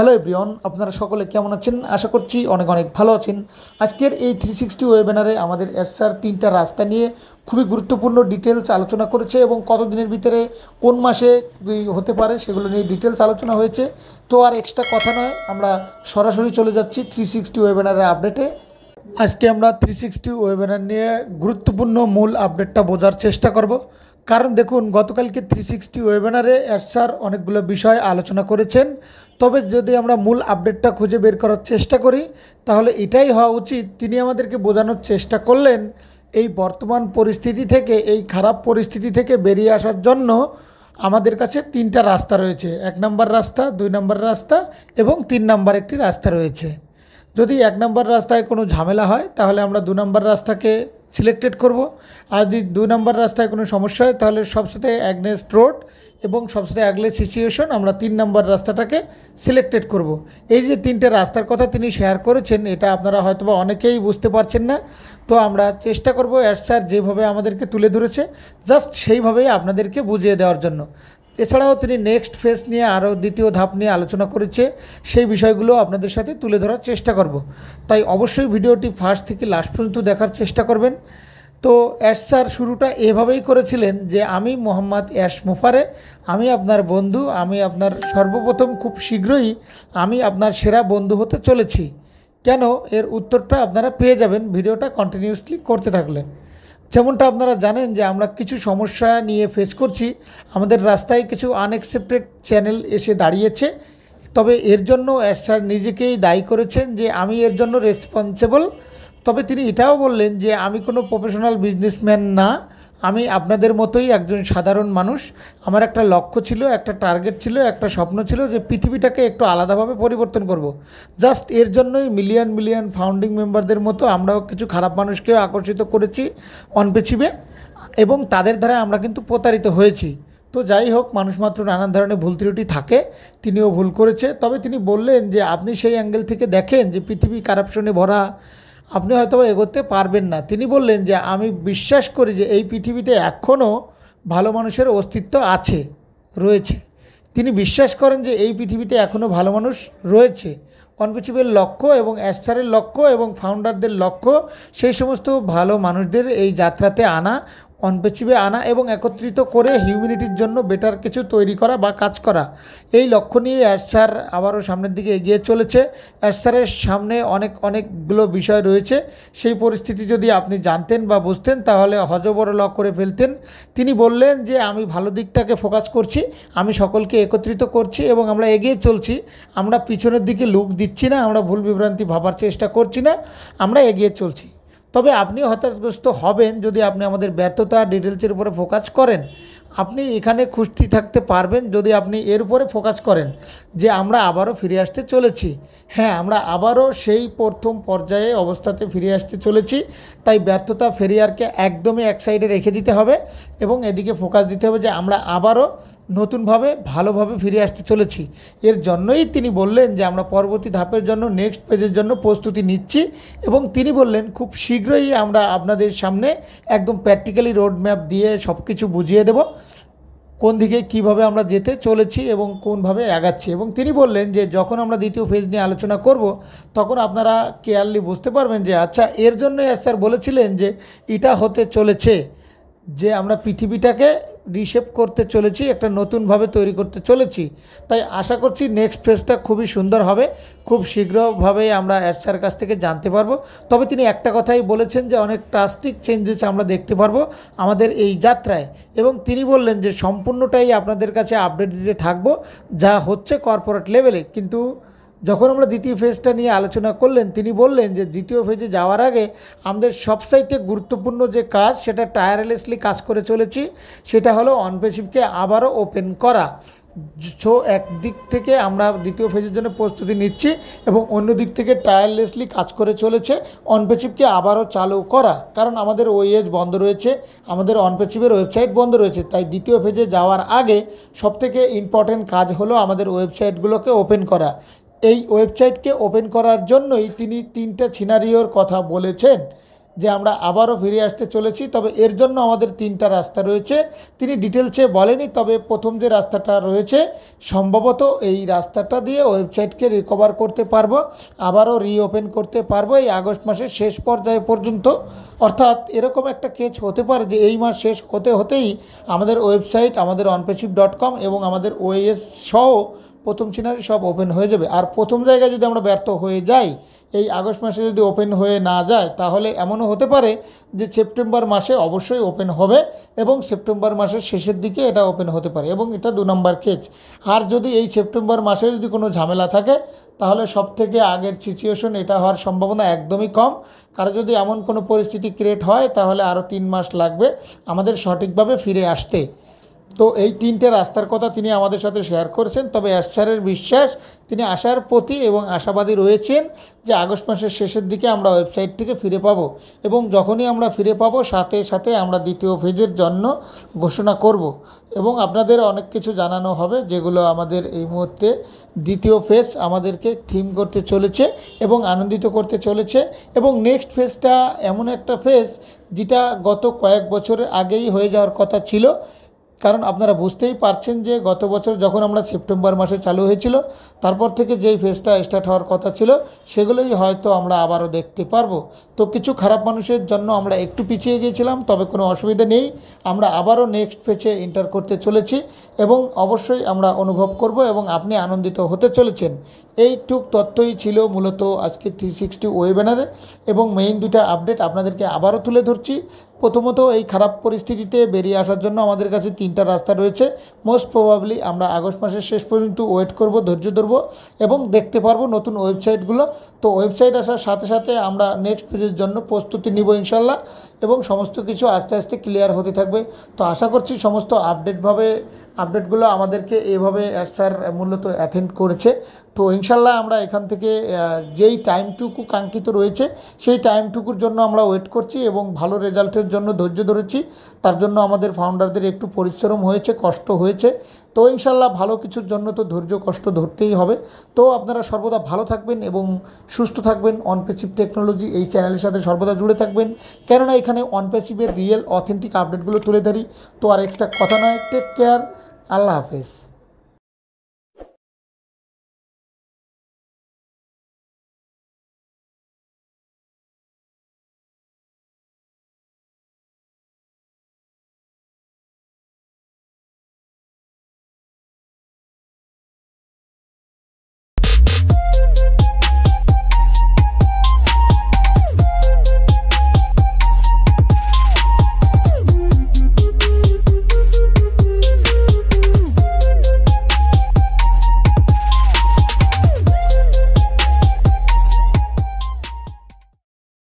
Hello everyone, আপনারা সকলে কেমন আছেন? আশা করছি অনেক অনেক ভালো আছেন। আজকের এই 360 ওয়েবিনারে আমাদের এসআর তিনটা রাস্তা নিয়ে খুবই গুরুত্বপূর্ণ ডিটেলস আলোচনা করেছে এবং কতদিনের ভিতরে কোন মাসে হতে পারে সেগুলো নিয়ে ডিটেলস আলোচনা হয়েছে। তো আর এক্সট্রা কথা নয়, আমরা সরাসরি চলে যাচ্ছি 360 ওয়েবিনারের আপডেটে। আজকে আমরা 360 ওয়েবিনার নিয়ে গুরুত্বপূর্ণ মূল আপডেটটা বোঝার চেষ্টা করব। কারণ দেখুন, গতকালকে 360 ওয়েবিনারে স্যার অনেকগুলো বিষয় আলোচনা করেছেন। তবে যদি আমরা মূল আপডেটটা খুঁজে বের করার চেষ্টা করি তাহলে এটাই হওয়া উচিত, তিনি আমাদেরকে বোঝানোর চেষ্টা করলেন এই বর্তমান পরিস্থিতি থেকে, এই খারাপ পরিস্থিতি থেকে বেরিয়ে আসার জন্য আমাদের কাছে তিনটা রাস্তা রয়েছে। 1 নম্বর রাস্তা, 2 নম্বর রাস্তা এবং 3 নম্বর একটি রাস্তা রয়েছে। যদি 1 নম্বর রাস্তায় কোনো ঝামেলা হয় তাহলে আমরা 2 নম্বর রাস্তাকে সিলেক্টেড করব। আর যদি 2 নম্বর রাস্তায় কোনো সমস্যা হয় তাহলে সবসাথে অ্যাগনেস্ট রোড এবং সবসাথে অ্যাগলেস সিচুয়েশন, আমরা 3 নম্বর রাস্তাটাকে সিলেক্টেড করব। এই যে তিনটে রাস্তার কথা তিনি শেয়ার করেছেন, এটা আপনারা হয়তোবা অনেকেই বুঝতে পারছেন না। তো আমরা চেষ্টা করব স্যার যেভাবে আমাদেরকে তুলে ধরেছে জাস্ট সেইভাবেই আপনাদেরকে বুঝিয়ে দেওয়ার জন্য। এছাড়াও তিনি নেক্সট ফেজ নিয়ে আরও দ্বিতীয় ধাপ নিয়ে আলোচনা করেছে, সেই বিষয়গুলো আপনাদের সাথে তুলে ধরার চেষ্টা করব। তাই অবশ্যই ভিডিওটি ফার্স্ট থেকে লাস্ট পর্যন্ত দেখার চেষ্টা করবেন। তো স্যার শুরুটা এভাবেই করেছিলেন যে আমি মোহাম্মদ ইয়াস মুফারে, আমি আপনার বন্ধু, আমি আপনার সর্বপ্রথম খুব শীঘ্রই আমি আপনার সেরা বন্ধু হতে চলেছি। কেন, এর উত্তরটা আপনারা পেয়ে যাবেন ভিডিওটা কন্টিনিউয়াসলি করতে থাকলেন। যেমনটা আপনারা জানেন যে আমরা কিছু সমস্যা নিয়ে ফেস করছি, আমাদের রাস্তায় কিছু আনএক্সেপ্টেড চ্যানেল এসে দাঁড়িয়েছে। তবে এর জন্য স্যার নিজেকেই দায়ী করেছেন যে আমি এর জন্য রেসপন্সিবল। তবে তিনি এটাও বললেন যে আমি কোনো প্রফেশনাল বিজনেসম্যান না, আমি আপনাদের মতোই একজন সাধারণ মানুষ। আমার একটা লক্ষ্য ছিল, একটা টার্গেট ছিল, একটা স্বপ্ন ছিল যে পৃথিবীটাকে একটু আলাদাভাবে পরিবর্তন করব। জাস্ট এর জন্যই মিলিয়ন মিলিয়ন ফাউন্ডিং মেম্বারদের মতো আমরাও কিছু খারাপ মানুষকেও আকর্ষিত করেছি অনপেছিবে, এবং তাদের দ্বারা আমরা কিন্তু প্রতারিত হয়েছি। তো যাই হোক, মানুষ মাত্র নানান ধরনের ভুল ত্রুটি থাকে, তিনিও ভুল করেছে। তবে তিনি বললেন যে আপনি সেই অ্যাঙ্গেল থেকে দেখেন যে পৃথিবী কারাপশনে ভরা, আপনি হয়তো এগোতে পারবেন না। তিনি বললেন যে আমি বিশ্বাস করি যে এই পৃথিবীতে এখনও ভালো মানুষের অস্তিত্ব রয়েছে। তিনি বিশ্বাস করেন যে এই পৃথিবীতে এখনও ভালো মানুষ রয়েছে। অনপিচিবের লক্ষ্য এবং স্যারের লক্ষ্য এবং ফাউন্ডারদের লক্ষ্য সেই সমস্ত ভালো মানুষদের এই যাত্রাতে আনা, অনপেচিবে আনা এবং একত্রিত করে হিউম্যানিটির জন্য বেটার কিছু তৈরি করা বা কাজ করা। এই লক্ষ্য নিয়ে স্যার আবারও সামনের দিকে এগিয়ে চলেছে। স্যারের সামনে অনেকগুলো বিষয় রয়েছে, সেই পরিস্থিতি যদি আপনি জানতেন বা বুঝতেন তাহলে হযবরল করে ফেলতেন। তিনি বললেন যে আমি ভালো দিকটাকে ফোকাস করছি, আমি সকলকে একত্রিত করছি এবং আমরা এগিয়ে চলছি। আমরা পিছনের দিকে লুক দিচ্ছি না, আমরা ভুল বিভ্রান্তি ভাবার চেষ্টা করছি না, আমরা এগিয়ে চলছি। তবে আপনি হতাশগ্রস্ত হবেন যদি আপনি আমাদের ব্যর্থতা ডিটেলসের উপরে ফোকাস করেন। আপনি এখানে খুশি থাকতে পারবেন যদি আপনি এর উপরে ফোকাস করেন যে আমরা আবারও ফিরে আসতে চলেছি। হ্যাঁ, আমরা আবারও সেই প্রথম পর্যায়ে অবস্থাতে ফিরে আসতে চলেছি। তাই ব্যর্থতা ফেরিয়ারকে একদমই এক সাইডে রেখে দিতে হবে এবং এদিকে ফোকাস দিতে হবে যে আমরা আবারও নতুনভাবে ভালোভাবে ফিরে আসতে চলেছি। এর জন্যই তিনি বললেন যে আমরা পরবর্তী ধাপের জন্য নেক্সট পেজের জন্য প্রস্তুতি নিচ্ছি এবং তিনি বললেন খুব শীঘ্রই আমরা আপনাদের সামনে একদম প্র্যাকটিক্যালি রোড ম্যাপ দিয়ে সব কিছু বুঝিয়ে দেব, কোন দিকে কিভাবে আমরা যেতে চলেছি এবং কোনভাবে এগাচ্ছি। এবং তিনি বললেন যে যখন আমরা দ্বিতীয় ফেজ নিয়ে আলোচনা করব তখন আপনারা ক্লিয়ারলি বুঝতে পারবেন যে আচ্ছা, এর জন্যই স্যার বলেছিলেন যে এটা হতে চলেছে যে আমরা পৃথিবীটাকে রিশেপ করতে চলেছি, একটা নতুনভাবে তৈরি করতে চলেছি। তাই আশা করছি নেক্সট ফেজটা খুবই সুন্দর হবে, খুব শীঘ্রভাবেই আমরা স্যার কাছ থেকে জানতে পারবো। তবে তিনি একটা কথাই বলেছেন যে অনেক ড্রাস্টিক চেঞ্জেস আমরা দেখতে পারবো আমাদের এই যাত্রায়, এবং তিনি বললেন যে সম্পূর্ণটাই আপনাদের কাছে আপডেট দিতে থাকবো যা হচ্ছে কর্পোরেট লেভেলে। কিন্তু যখন আমরা দ্বিতীয় ফেজটা নিয়ে আলোচনা করলেন তিনি বললেন যে দ্বিতীয় ফেজে যাওয়ার আগে আমাদের সবচাইতে গুরুত্বপূর্ণ যে কাজ সেটা টায়ারলেসলি কাজ করে চলেছি, সেটা হলো অনপেসিভকে আবারও ওপেন করা। সো একদিক থেকে আমরা দ্বিতীয় ফেজের জন্য প্রস্তুতি নিচ্ছি এবং অন্য দিক থেকে টায়ারলেসলি কাজ করে চলেছে অনপেসিভকে আবারও চালু করা। কারণ আমাদের ওএস বন্ধ রয়েছে, আমাদের অনপেসিভের ওয়েবসাইট বন্ধ রয়েছে। তাই দ্বিতীয় ফেজে যাওয়ার আগে সবথেকে ইম্পর্টেন্ট কাজ হলো আমাদের ওয়েবসাইটগুলোকে ওপেন করা। এই ওয়েবসাইটকে ওপেন করার জন্যই তিনি 3টা সিনারিওর কথা বলেছেন। যে আমরা আবারও ফিরে আসতে চলেছি। তবে এর জন্য আমাদের 3টা রাস্তা রয়েছে, তিনি ডিটেলসে বলেনি। তবে প্রথম যে রাস্তাটা রয়েছে সম্ভবত এই রাস্তাটা দিয়ে ওয়েবসাইটকে রিকভার করতে পারবো, আবারও রিওপেন করতে পারবো এই আগস্ট মাসের শেষ পর্যায়ে পর্যন্ত। অর্থাৎ এরকম একটা কেস হতে পারে যে এই মাস শেষ হতে হতেই আমাদের ওয়েবসাইট, আমাদের onpassive.com এবং আমাদের ওএস সহ প্রথম সিনারি সব ওপেন হয়ে যাবে। আর প্রথম জায়গায় যদি আমরা ব্যর্থ হয়ে যাই, এই আগস্ট মাসে যদি ওপেন হয়ে না যায়, তাহলে এমনও হতে পারে যে সেপ্টেম্বর মাসে অবশ্যই ওপেন হবে এবং সেপ্টেম্বর মাসের শেষের দিকে এটা ওপেন হতে পারে, এবং এটা 2 নম্বর কেস। আর যদি এই সেপ্টেম্বর মাসে যদি কোনো ঝামেলা থাকে, তাহলে সবথেকে আগের সিচুয়েশন এটা হওয়ার সম্ভাবনা একদমই কম। কারণ যদি এমন কোনো পরিস্থিতি ক্রিয়েট হয়, তাহলে আরও 3 মাস লাগবে আমাদের সঠিকভাবে ফিরে আসতে। তো এই 3টে রাস্তার কথা তিনি আমাদের সাথে শেয়ার করেছেন। তবে স্যারের বিশ্বাস, তিনি আশার প্রতি এবং আশাবাদী রয়েছেন যে আগস্ট মাসের শেষের দিকে আমরা ওয়েবসাইটটিকে ফিরে পাবো, এবং যখনই আমরা ফিরে পাবো সাথে সাথে আমরা দ্বিতীয় ফেজের জন্য ঘোষণা করব, এবং আপনাদের অনেক কিছু জানানো হবে যেগুলো আমাদের এই মুহূর্তে দ্বিতীয় ফেজ আমাদেরকে থিম করতে চলেছে এবং আনন্দিত করতে চলেছে। এবং নেক্সট ফেজটা এমন একটা ফেজ যেটা গত কয়েক বছরের আগেই হয়ে যাওয়ার কথা ছিল। কারণ আপনারা বুঝতেই পারছেন যে গত বছর যখন আমরা সেপ্টেম্বর মাসে চালু হয়েছিল, তারপর থেকে যেই ফেজটা স্টার্ট হওয়ার কথা ছিল সেগুলোই হয়তো আমরা আবারও দেখতে পারবো। তো কিছু খারাপ মানুষের জন্য আমরা একটু পিছিয়ে গিয়েছিলাম, তবে কোনো অসুবিধা নেই, আমরা আবারও নেক্সট ফেজে এন্টার করতে চলেছি এবং অবশ্যই আমরা অনুভব করব এবং আপনি আনন্দিত হতে চলেছেন। এইটুক তথ্যই ছিল মূলত আজকে 360 ওয়েবিনারে, এবং মেইন 2টা আপডেট আপনাদেরকে আবারও তুলে ধরছি। প্রথমত, এই খারাপ পরিস্থিতিতে বেরিয়ে আসার জন্য আমাদের কাছে 3টা রাস্তা রয়েছে। মোস্ট প্রবাবলি আমরা আগস্ট মাসের শেষ পর্যন্ত ওয়েট করব, ধৈর্য ধরব এবং দেখতে পারবো নতুন ওয়েবসাইটগুলো। তো ওয়েবসাইট আসার সাথে সাথে আমরা নেক্সট ফেজের জন্য প্রস্তুতি নিব ইনশাল্লাহ, এবং সমস্ত কিছু আস্তে আস্তে ক্লিয়ার হতে থাকবে। তো আশা করছি সমস্ত আপডেটগুলো আমাদেরকে এভাবে স্যার মূলত অ্যাটেন্ড করেছে। তো ইনশাল্লাহ আমরা এখান থেকে যেই টাইমটুকু কাঙ্ক্ষিত রয়েছে সেই টাইমটুকুর জন্য আমরা ওয়েট করছি এবং ভালো রেজাল্টের জন্য ধৈর্য ধরেছি। তার জন্য আমাদের ফাউন্ডারদের একটু পরিশ্রম হয়েছে, কষ্ট হয়েছে। তো ইনশাল্লাহ ভালো কিছুর জন্য তো ধৈর্য কষ্ট ধরতেই হবে। তো আপনারা সর্বদা ভালো থাকবেন এবং সুস্থ থাকবেন। অনপ্যাসিভ টেকনোলজি এই চ্যানেলের সাথে সর্বদা জুড়ে থাকবেন, কেননা এখানে অনপ্যাসিভের রিয়েল অথেন্টিক আপডেটগুলো তুলে ধরি। তো আর এক্সট্রা কথা নয়, টেক কেয়ার, আল্লাহ হাফেজ।